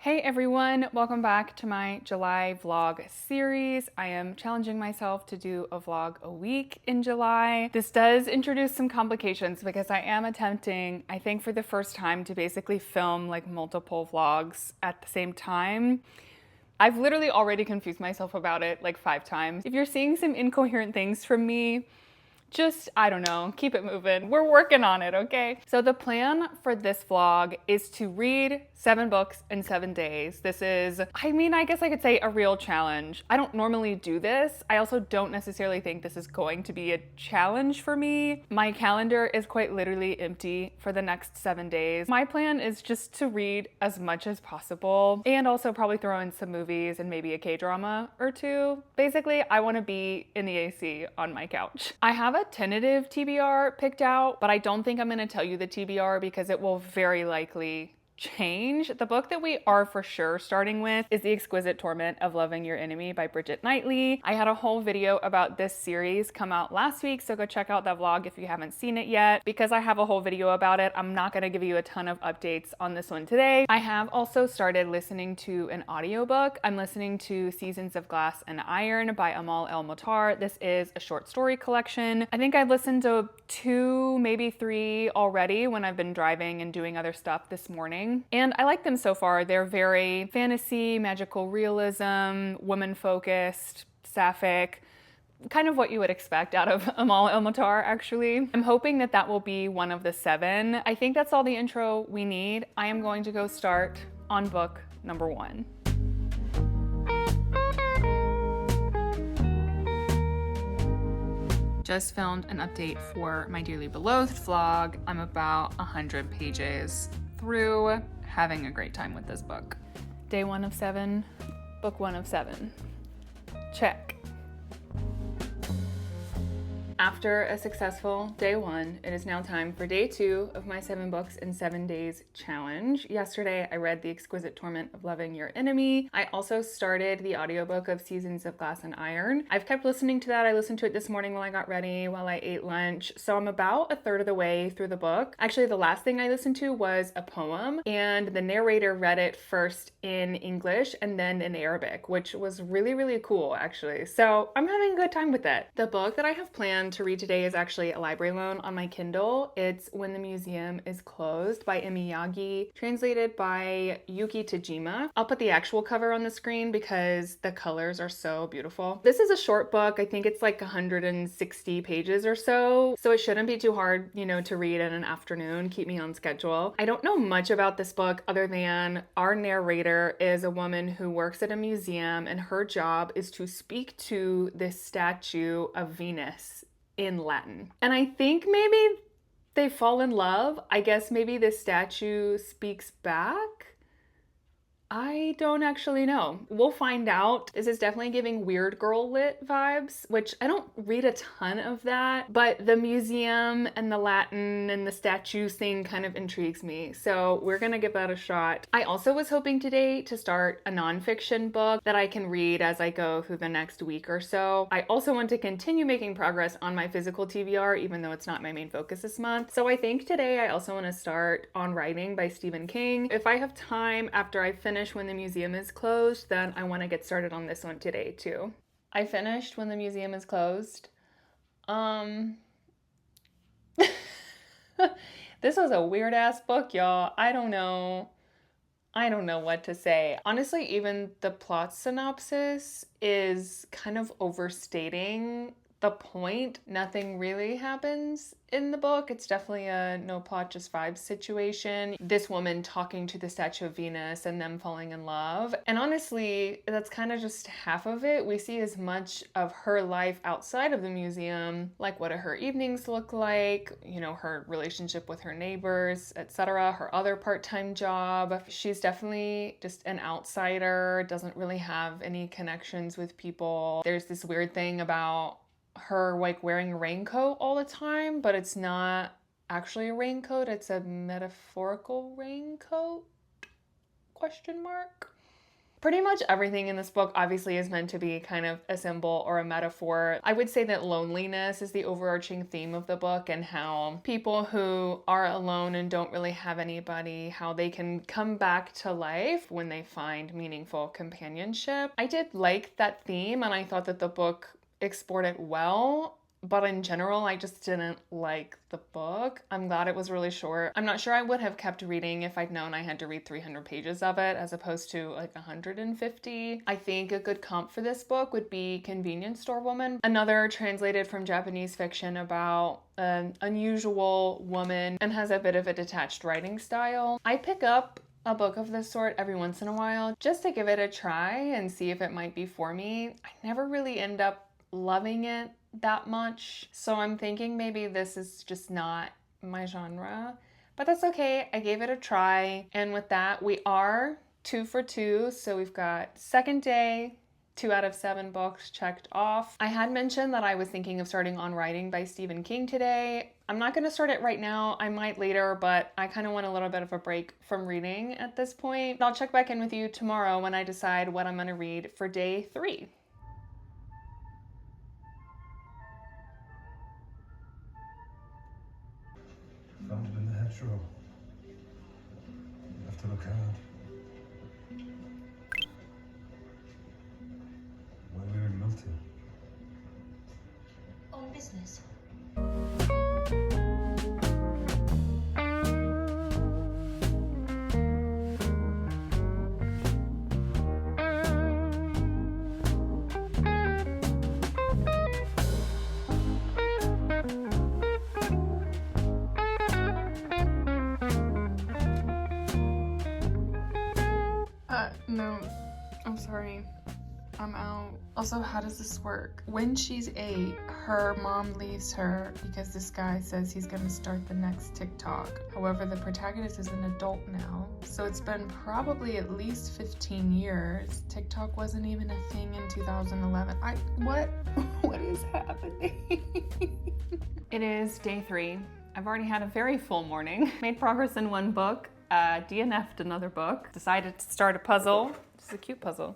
Hey everyone, welcome back to my July vlog series. I am challenging myself to do a vlog a week in July. This does introduce some complications because I am attempting, I think for the first time, to basically film like multiple vlogs at the same time. I've literally already confused myself about it like 5 times. If you're seeing some incoherent things from me, just, I don't know, keep it moving. We're working on it, okay? So the plan for this vlog is to read 7 books in 7 days. This is, I guess I could say a real challenge. I don't normally do this. I also don't necessarily think this is going to be a challenge for me. My calendar is quite literally empty for the next 7 days. My plan is just to read as much as possible and also probably throw in some movies and maybe a K-drama or two. Basically, I want to be in the AC on my couch. I have a tentative TBR picked out, but I don't think I'm going to tell you the TBR because it will very likely change. The book that we are for sure starting with is The Exquisite Torment of Loving Your Enemy by Bridget Knightley. I had a whole video about this series come out last week, so go check out that vlog if you haven't seen it yet. Because I have a whole video about it, I'm not going to give you a ton of updates on this one today. I have also started listening to an audiobook. I'm listening to Seasons of Glass and Iron by Amal El-Mohtar. This is a short story collection. I think I've listened to 2, maybe 3 already when I've been driving and doing other stuff this morning. And I like them so far. They're very fantasy, magical realism, woman-focused, sapphic, kind of what you would expect out of Amal El-Mohtar, actually. I'm hoping that that will be one of the 7. I think that's all the intro we need. I am going to go start on book number 1. Just filmed an update for my Dearly Beloved vlog. I'm about 100 pages through, having a great time with this book. Day 1 of 7, book 1 of 7. Check. After a successful day 1, it is now time for day 2 of my 7 books in 7 days challenge. Yesterday, I read The Exquisite Torment of Loving Your Enemy. I also started the audiobook of Seasons of Glass and Iron. I've kept listening to that. I listened to it this morning while I got ready, while I ate lunch. So I'm about a third of the way through the book. Actually, the last thing I listened to was a poem, and the narrator read it first in English and then in Arabic, which was really, really cool, actually. So I'm having a good time with it. The book that I have planned to read today is actually a library loan on my Kindle. It's When the Museum is Closed by Emi Yagi, translated by Yuki Tajima. I'll put the actual cover on the screen because the colors are so beautiful. This is a short book. I think it's like 160 pages or so, so it shouldn't be too hard, to read in an afternoon, keep me on schedule. I don't know much about this book other than our narrator is a woman who works at a museum and her job is to speak to this statue of Venus in Latin. And I think maybe they fall in love. I guess maybe this statue speaks back. I don't actually know. We'll find out. This is definitely giving Weird Girl Lit vibes, which I don't read a ton of that, but the museum and the Latin and the statues thing kind of intrigues me. So we're gonna give that a shot. I also was hoping today to start a nonfiction book that I can read as I go through the next week or so. I also want to continue making progress on my physical TBR, even though it's not my main focus this month. So I think today I also want to start On Writing by Stephen King. If I have time after I finish When the Museum is Closed, then I want to get started on this one today too. I finished When the Museum is Closed. This was a weird ass book, y'all. I don't know what to say. Honestly, even the plot synopsis is kind of overstating the point. Nothing really happens in the book. It's definitely a no plot, just vibes situation. This woman talking to the statue of Venus and them falling in love. And honestly, that's kind of just half of it. We see as much of her life outside of the museum, like what do her evenings look like, her relationship with her neighbors, etc., her other part-time job. She's definitely just an outsider, doesn't really have any connections with people. There's this weird thing about her like wearing a raincoat all the time, but it's not actually a raincoat, it's a metaphorical raincoat, question mark. Pretty much everything in this book obviously is meant to be kind of a symbol or a metaphor. I would say that loneliness is the overarching theme of the book, and how people who are alone and don't really have anybody, how they can come back to life when they find meaningful companionship. I did like that theme, and I thought that the book explored it well. But in general, I just didn't like the book. I'm glad it was really short. I'm not sure I would have kept reading if I'd known I had to read 300 pages of it as opposed to like 150. I think a good comp for this book would be Convenience Store Woman, another translated from Japanese fiction about an unusual woman and has a bit of a detached writing style. I pick up a book of this sort every once in a while just to give it a try and see if it might be for me. I never really end up loving it that much, so I'm thinking maybe this is just not my genre, but that's okay. I gave it a try, and with that we are 2 for 2, so we've got second day 2 out of 7 books checked off. I had mentioned that I was thinking of starting On Writing by Stephen King today. I'm not going to start it right now. I might later, but I kind of want a little bit of a break from reading at this point. I'll check back in with you tomorrow when I decide what I'm going to read for day 3. Found it in the hedgerow. You have to look hard. Why we're in Milton? On business. No, I'm sorry. I'm out. Also, how does this work? When she's 8, her mom leaves her because this guy says he's gonna start the next TikTok. However, the protagonist is an adult now, so it's been probably at least 15 years. TikTok wasn't even a thing in 2011. What is happening? It is day 3. I've already had a very full morning. Made progress in one book. DNF'd another book, decided to start a puzzle. This is a cute puzzle.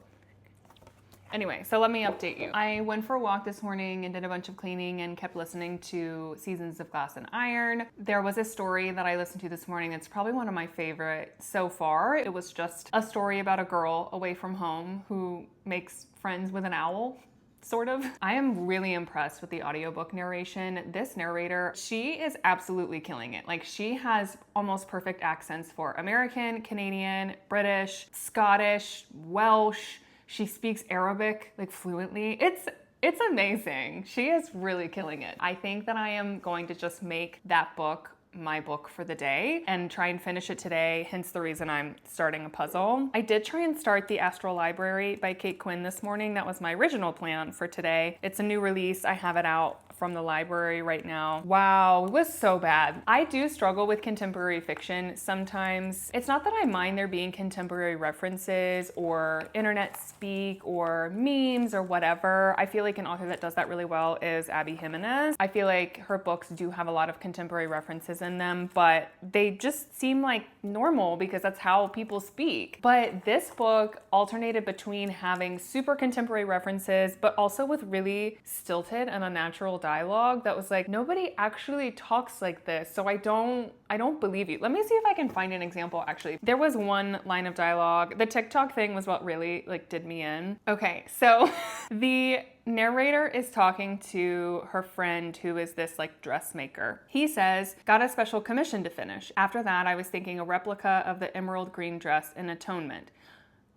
Anyway, so let me update you. I went for a walk this morning and did a bunch of cleaning and kept listening to Seasons of Glass and Iron. There was a story that I listened to this morning that's probably one of my favorite so far. It was just a story about a girl away from home who makes friends with an owl. Sort of. I am really impressed with the audiobook narration. This narrator, she is absolutely killing it. Like, she has almost perfect accents for American, Canadian, British, Scottish, Welsh. She speaks Arabic like fluently. It's amazing. She is really killing it. I think that I am going to just make that book my book for the day and try and finish it today, hence the reason I'm starting a puzzle. I did try and start The Astral Library by Kate Quinn this morning. That was my original plan for today. It's a new release. I have it out from the library right now. Wow, it was so bad. I do struggle with contemporary fiction sometimes. It's not that I mind there being contemporary references or internet speak or memes or whatever. I feel like an author that does that really well is Abby Jimenez. I feel like her books do have a lot of contemporary references in them, but they just seem like normal because that's how people speak. But this book alternated between having super contemporary references, but also with really stilted and unnatural dialogue that was like, nobody actually talks like this, so I don't believe you. Let me see if I can find an example. Actually, there was one line of dialogue. The TikTok thing was what really like did me in. Okay, so the narrator is talking to her friend who is this like dressmaker. He says, got a special commission to finish. After that, I was thinking a replica of the emerald green dress in Atonement.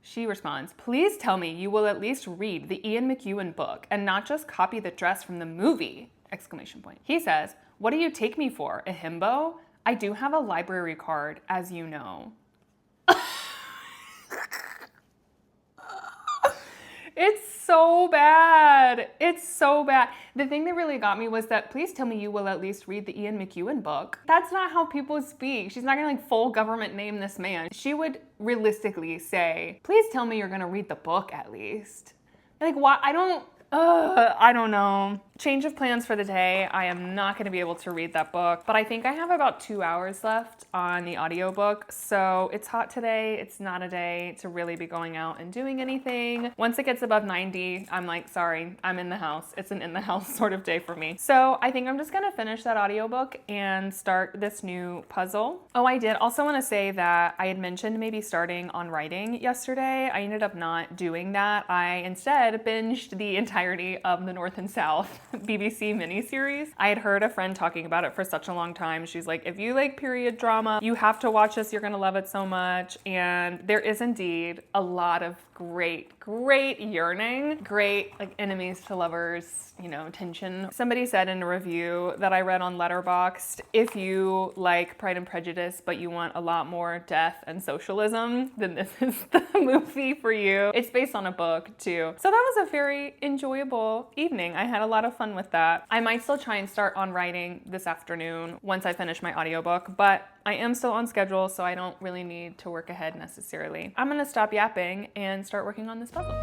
She responds, please tell me you will at least read the Ian McEwan book and not just copy the dress from the movie! Exclamation point. He says, what do you take me for, a himbo? I do have a library card, as you know. It's so bad. It's so bad. The thing that really got me was that, please tell me you will at least read the Ian McEwan book. That's not how people speak. She's not gonna like full government name this man. She would realistically say, please tell me you're gonna read the book at least. Like, why? I don't know. Change of plans for the day. I am not going to be able to read that book, but I think I have about 2 hours left on the audiobook. So it's hot today. It's not a day to really be going out and doing anything. Once it gets above 90, I'm like, sorry, I'm in the house. It's an in the house sort of day for me. So I think I'm just going to finish that audiobook and start this new puzzle. Oh, I did also want to say that I had mentioned maybe starting on writing yesterday. I ended up not doing that. I instead binged the entirety of the North and South BBC miniseries. I had heard a friend talking about it for such a long time. She's like, if you like period drama, you have to watch this. You're gonna love it so much. And there is indeed a lot of great yearning, great like enemies to lovers, tension. Somebody said in a review that I read on Letterboxd, if you like Pride and Prejudice, but you want a lot more death and socialism, then this is the movie for you. It's based on a book too. So that was a very enjoyable evening. I had a lot of fun with that. I might still try and start on writing this afternoon once I finish my audiobook, but I am still on schedule, so I don't really need to work ahead necessarily. I'm gonna stop yapping and start working on this puzzle.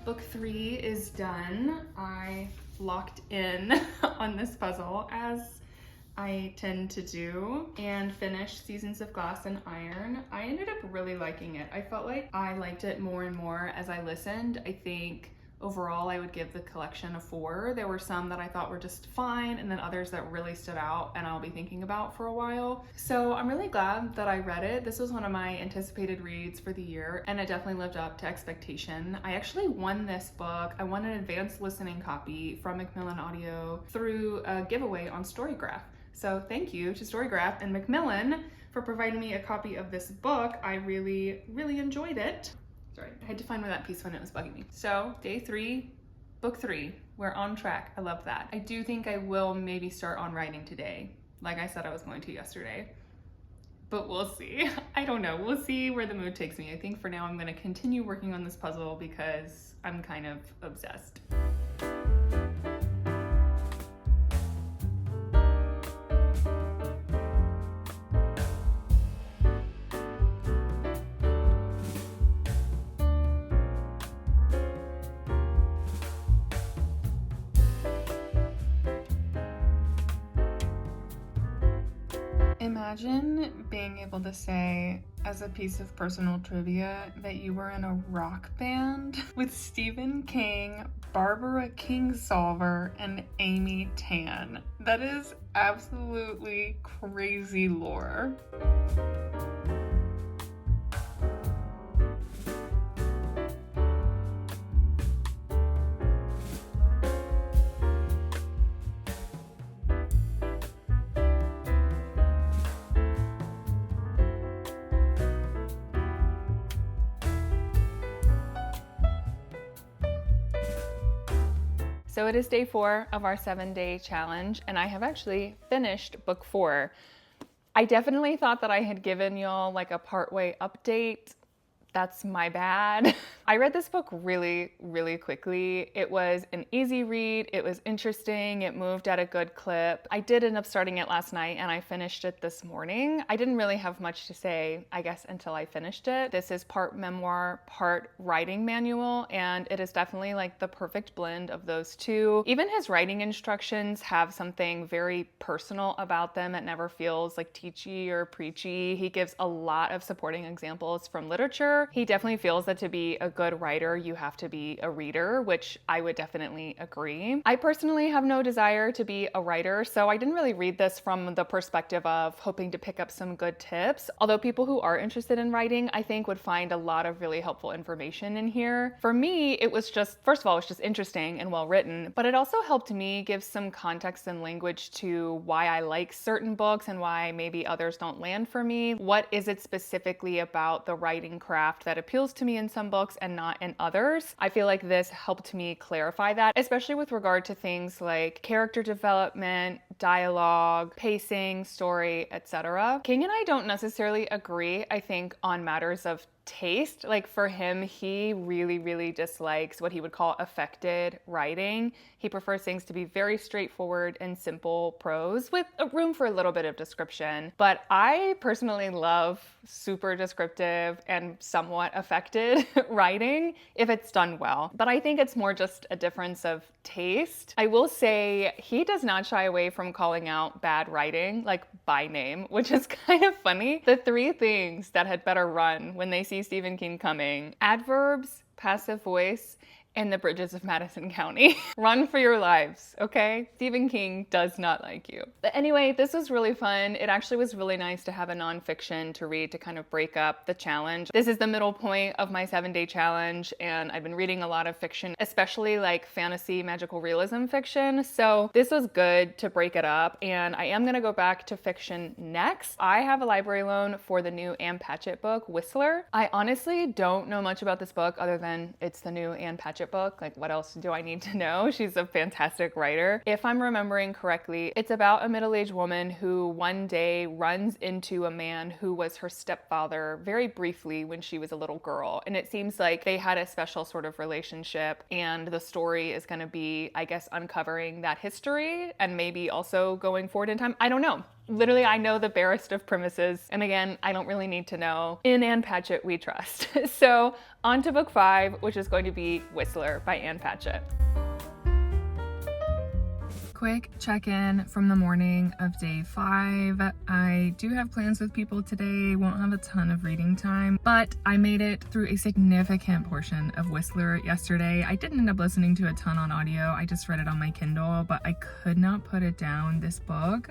Book 3 is done. I locked in on this puzzle as I tend to do and finished Seasons of Glass and Iron. I ended up really liking it. I felt like I liked it more and more as I listened. I think overall I would give the collection a 4. There were some that I thought were just fine and then others that really stood out and I'll be thinking about for a while. So I'm really glad that I read it. This was one of my anticipated reads for the year and it definitely lived up to expectation. I actually won this book. I won an advanced listening copy from Macmillan Audio through a giveaway on Storygraph. So thank you to Storygraph and Macmillan for providing me a copy of this book. I really enjoyed it. Sorry, I had to find where that piece went, it was bugging me. So day 3, book 3, we're on track. I love that. I do think I will maybe start on writing today, like I said I was going to yesterday, but we'll see. I don't know, we'll see where the mood takes me. I think for now I'm gonna continue working on this puzzle because I'm kind of obsessed. Imagine being able to say, as a piece of personal trivia, that you were in a rock band with Stephen King, Barbara Kingsolver, and Amy Tan. That is absolutely crazy lore. So it is day 4 of our 7-day challenge, and I have actually finished book 4. I definitely thought that I had given y'all like a partway update. That's my bad. I read this book really quickly. It was an easy read. It was interesting. It moved at a good clip. I did end up starting it last night and I finished it this morning. I didn't really have much to say, I guess, until I finished it. This is part memoir, part writing manual, and it is definitely like the perfect blend of those two. Even his writing instructions have something very personal about them. It never feels like teachy or preachy. He gives a lot of supporting examples from literature. He definitely feels that to be a good writer, you have to be a reader, which I would definitely agree. I personally have no desire to be a writer, so I didn't really read this from the perspective of hoping to pick up some good tips. Although people who are interested in writing, I think would find a lot of really helpful information in here. For me, it was just, first of all, it's just interesting and well written, but it also helped me give some context and language to why I like certain books and why maybe others don't land for me. What is it specifically about the writing craft craft that appeals to me in some books and not in others. I feel like this helped me clarify that, especially with regard to things like character development, dialogue, pacing, story, etc. King and I don't necessarily agree, I think, on matters of taste. Like for him, he really dislikes what he would call affected writing. He prefers things to be very straightforward and simple prose with a room for a little bit of description. But I personally love super descriptive and somewhat affected writing if it's done well. But I think it's more just a difference of taste. I will say he does not shy away from calling out bad writing, like by name, which is kind of funny. The three things that had better run when they see Stephen King coming: adverbs, passive voice, and the bridges of Madison County. Run for your lives, okay? Stephen King does not like you. But anyway, this was really fun. It actually was really nice to have a nonfiction to read to kind of break up the challenge. This is the middle point of my 7-day challenge, and I've been reading a lot of fiction, especially like fantasy, magical realism fiction. So this was good to break it up, and I am gonna go back to fiction next. I have a library loan for the new Ann Patchett book, Whistler. I honestly don't know much about this book other than it's the new Ann Patchett book. Like, what else do I need to know? She's a fantastic writer. If I'm remembering correctly, it's about a middle-aged woman who one day runs into a man who was her stepfather very briefly when she was a little girl. And it seems like they had a special sort of relationship, and the story is going to be, I guess, uncovering that history and maybe also going forward in time. I don't know. Literally, I know the barest of premises. And again, I don't really need to know. In Ann Patchett, we trust. So on to book 5, which is going to be Whistler by Ann Patchett. Quick check-in from the morning of day 5. I do have plans with people today, won't have a ton of reading time, but I made it through a significant portion of Whistler yesterday. I didn't end up listening to a ton on audio, I just read it on my Kindle, but I could not put it down. This book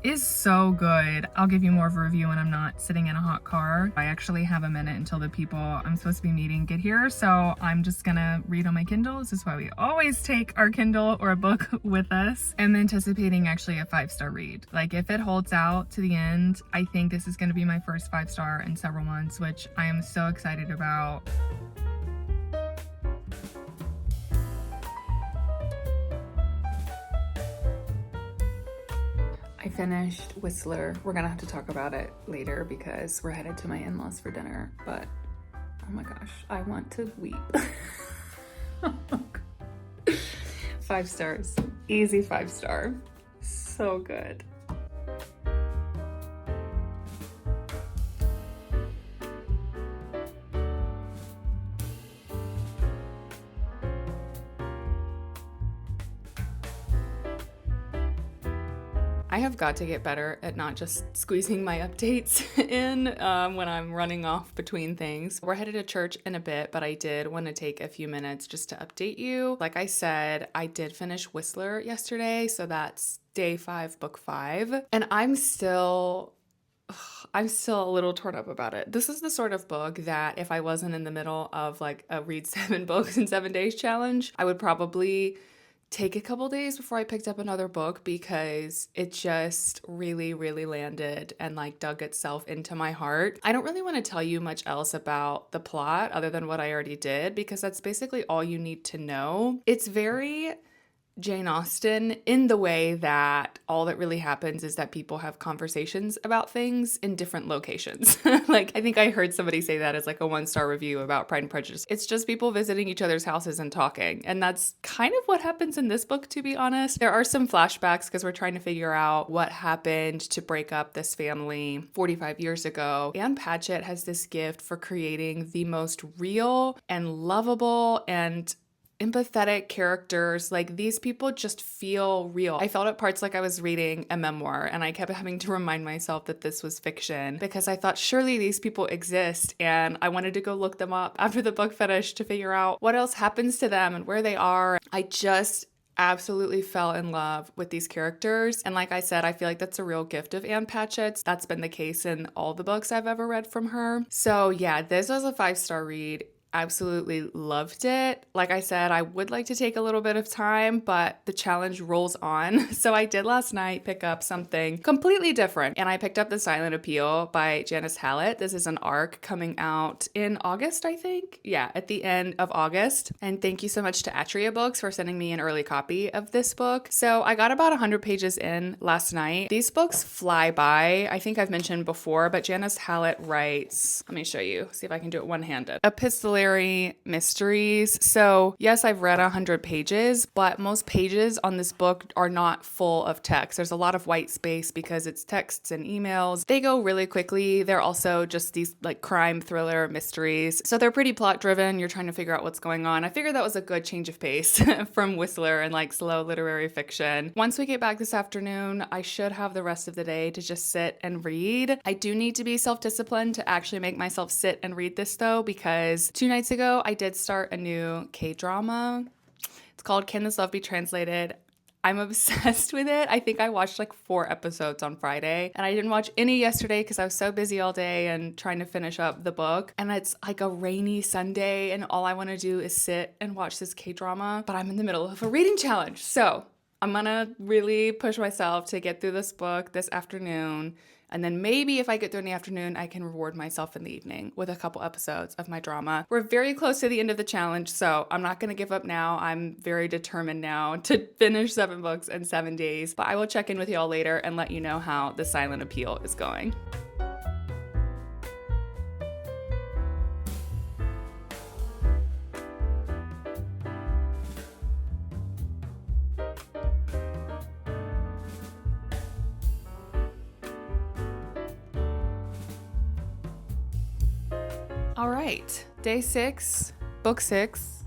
is so good. I'll give you more of a review when I'm not sitting in a hot car. I actually have a minute until the people I'm supposed to be meeting get here, so I'm just gonna read on my Kindle. This is why we always take our Kindle or a book with us. I'm anticipating actually a 5-star read. Like, if it holds out to the end, I think this is gonna be my first 5-star in several months, which I am so excited about. I finished Whistler. We're gonna have to talk about it later because we're headed to my in-laws for dinner, but oh my gosh, I want to weep. 5 stars, easy 5-star, so good. I have got to get better at not just squeezing my updates in when I'm running off between things. We're headed to church in a bit, but I did want to take a few minutes just to update you. Like I said, I did finish Whistler yesterday, so that's day 5, book 5, and I'm still a little torn up about it. This is the sort of book that if I wasn't in the middle of like a read 7 books in 7 days challenge, I would probably take a couple days before I picked up another book because it just really landed and like dug itself into my heart. I don't really want to tell you much else about the plot other than what I already did because that's basically all you need to know. It's very Jane Austen in the way that all that really happens is that people have conversations about things in different locations. Like, I think I heard somebody say that as like a 1-star review about Pride and Prejudice. It's just people visiting each other's houses and talking. And that's kind of what happens in this book, to be honest. There are some flashbacks because we're trying to figure out what happened to break up this family 45 years ago. Ann Patchett has this gift for creating the most real and lovable and empathetic characters. Like, these people just feel real. I felt at parts like I was reading a memoir, and I kept having to remind myself that this was fiction because I thought surely these people exist, and I wanted to go look them up after the book finished to figure out what else happens to them and where they are. I just absolutely fell in love with these characters. And like I said, I feel like that's a real gift of Ann Patchett's. That's been the case in all the books I've ever read from her. So yeah, this was a 5-star read. absolutely loved it. Like I said, I would like to take a little bit of time, but the challenge rolls on. So I did last night pick up something completely different, and I picked up The Silent Appeal by Janice Hallett. This is an ARC coming out in August, I think. Yeah, at the end of August. And thank you so much to Atria Books for sending me an early copy of this book. So I got about 100 pages in last night. These books fly by. I think I've mentioned before, but Janice Hallett writes, let me show you, see if I can do it one-handed, epistolary mysteries. So yes, I've read 100 pages, but most pages on this book are not full of text. There's a lot of white space because it's texts and emails. They go really quickly. They're also just these like crime thriller mysteries. So they're pretty plot driven. You're trying to figure out what's going on. I figured that was a good change of pace from Whistler and like slow literary fiction. Once we get back this afternoon, I should have the rest of the day to just sit and read. I do need to be self-disciplined to actually make myself sit and read this though, because 2 nights ago I did start a new K-drama. It's called Can This Love Be Translated? I'm obsessed with it. I think I watched like 4 episodes on Friday, and I didn't watch any yesterday because I was so busy all day and trying to finish up the book. And it's like a rainy Sunday, and all I want to do is sit and watch this K-drama, but I'm in the middle of a reading challenge. So I'm gonna really push myself to get through this book this afternoon. And then maybe if I get through in the afternoon, I can reward myself in the evening with a couple episodes of my drama. We're very close to the end of the challenge, so I'm not going to give up now. I'm very determined now to finish 7 books in 7 days. But I will check in with y'all later and let you know how The Silent Appeal is going. All right, day 6, book 6,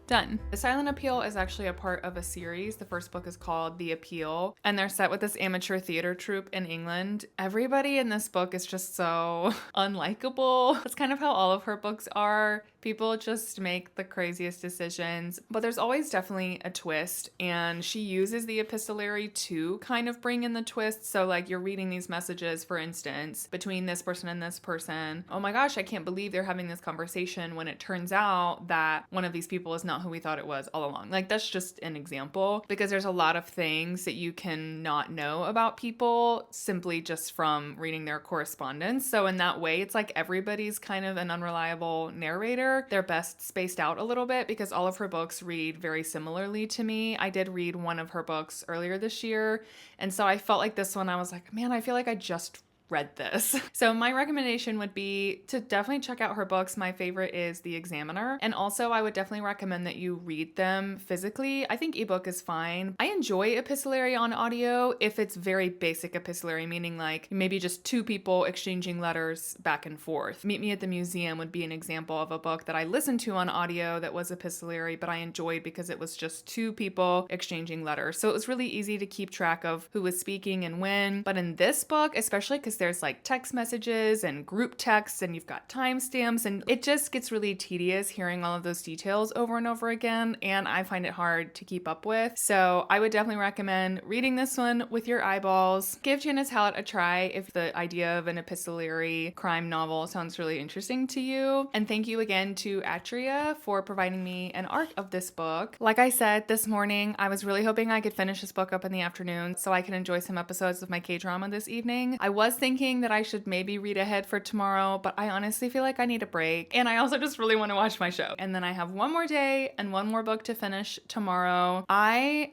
done. The Silent Appeal is actually a part of a series. The first book is called The Appeal, and they're set with this amateur theater troupe in England. Everybody in this book is just so unlikable. That's kind of how all of her books are. People just make the craziest decisions, but there's always definitely a twist, and she uses the epistolary to kind of bring in the twist. So like you're reading these messages, for instance, between this person and this person. Oh my gosh, I can't believe they're having this conversation, when it turns out that one of these people is not who we thought it was all along. Like that's just an example, because there's a lot of things that you can not know about people simply just from reading their correspondence. So in that way, it's like everybody's kind of an unreliable narrator. They're best spaced out a little bit because all of her books read very similarly to me. I did read one of her books earlier this year, and so I felt like this one, I was like, man, I feel like I just read this. So my recommendation would be to definitely check out her books. My favorite is The Examiner. And also I would definitely recommend that you read them physically. I think ebook is fine. I enjoy epistolary on audio if it's very basic epistolary, meaning like maybe just 2 people exchanging letters back and forth. Meet Me at the Museum would be an example of a book that I listened to on audio that was epistolary, but I enjoyed because it was just 2 people exchanging letters. So it was really easy to keep track of who was speaking and when. But in this book, especially because there's like text messages and group texts and you've got timestamps, and it just gets really tedious hearing all of those details over and over again, and I find it hard to keep up with. So I would definitely recommend reading this one with your eyeballs. Give Janice Hallett a try if the idea of an epistolary crime novel sounds really interesting to you. And thank you again to Atria for providing me an ARC of this book. Like I said this morning, I was really hoping I could finish this book up in the afternoon so I could enjoy some episodes of my K-drama this evening. I was thinking that I should maybe read ahead for tomorrow, but I honestly feel like I need a break, and I also just really want to watch my show. And then I have one more day and one more book to finish tomorrow. I'm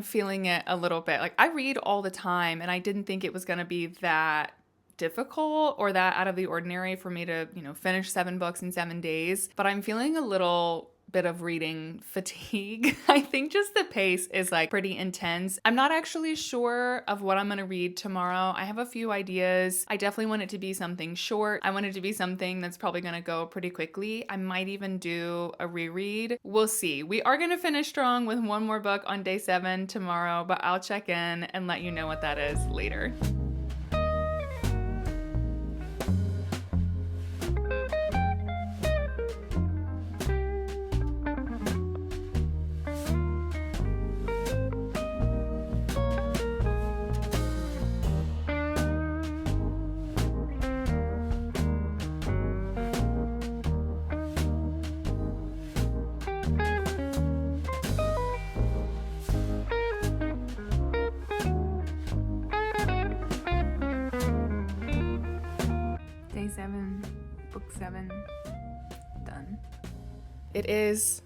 feeling it a little bit. Like I read all the time, and I didn't think it was going to be that difficult or that out of the ordinary for me to, finish 7 books in 7 days, but I'm feeling a little bit of reading fatigue. I think just the pace is like pretty intense. I'm not actually sure of what I'm going to read tomorrow. I have a few ideas. I definitely want it to be something short. I want it to be something that's probably going to go pretty quickly. I might even do a reread. We'll see. We are going to finish strong with one more book on day 7 tomorrow, but I'll check in and let you know what that is later. 7, book 7, done. It is,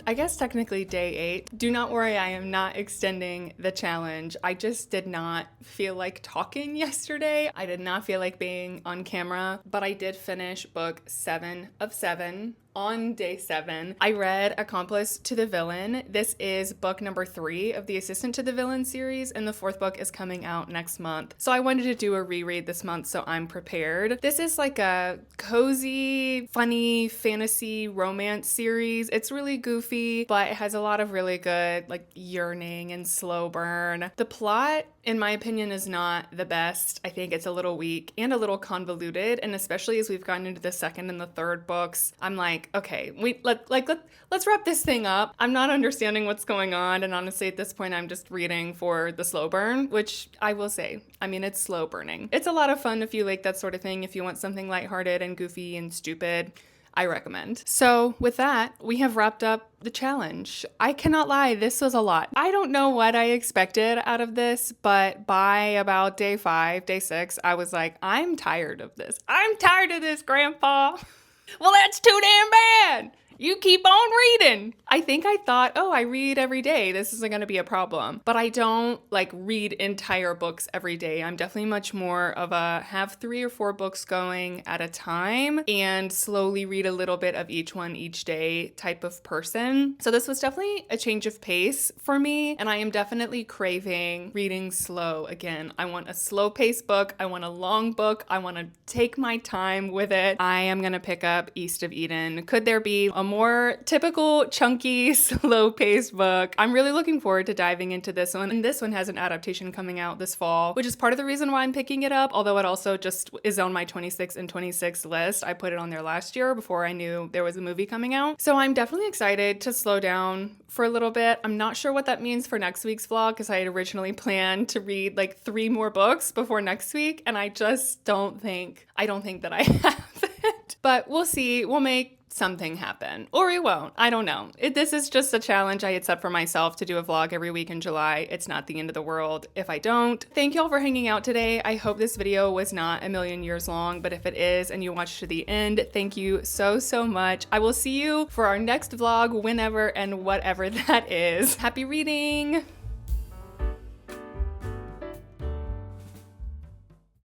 I guess, technically day 8. Do not worry, I am not extending the challenge. I just did not feel like talking yesterday. I did not feel like being on camera, but I did finish book 7 of 7 on day 7. I read Accomplice to the Villain. This is book number 3 of the Assistant to the Villain series, and the 4th book is coming out next month. So I wanted to do a reread this month, so I'm prepared. This is like a cozy, funny fantasy romance series. It's really goofy, but it has a lot of really good like yearning and slow burn. The plot, in my opinion, is not the best. I think it's a little weak and a little convoluted, and especially as we've gotten into the 2nd and the 3rd books, I'm like, okay, let's wrap this thing up. I'm not understanding what's going on, and honestly, at this point, I'm just reading for the slow burn, which I will say, I mean, it's slow burning. It's a lot of fun if you like that sort of thing. If you want something lighthearted and goofy and stupid, I recommend. So with that, we have wrapped up the challenge. I cannot lie, this was a lot. I don't know what I expected out of this, but by about day 5, day 6, I was like, I'm tired of this. I'm tired of this, Grandpa. Well, that's too damn bad. You keep on reading. I think I thought, oh, I read every day. This isn't going to be a problem. But I don't like read entire books every day. I'm definitely much more of a have 3 or 4 books going at a time and slowly read a little bit of each one each day type of person. So this was definitely a change of pace for me. And I am definitely craving reading slow again. I want a slow paced book. I want a long book. I want to take my time with it. I am going to pick up East of Eden. Could there be a more typical, chunky, slow-paced book? I'm really looking forward to diving into this one. And this one has an adaptation coming out this fall, which is part of the reason why I'm picking it up, although it also just is on my 26 and 26 list. I put it on there last year before I knew there was a movie coming out. So I'm definitely excited to slow down for a little bit. I'm not sure what that means for next week's vlog because I had originally planned to read like 3 more books before next week, and I just don't think that I have it. But we'll see. We'll make something happen, or we won't. I don't know. This is just a challenge I had set for myself to do a vlog every week in July. It's not the end of the world if I don't. Thank you all for hanging out today. I hope this video was not a million years long, but if it is and you watched to the end, thank you so much. I will see you for our next vlog whenever and whatever that is. Happy reading!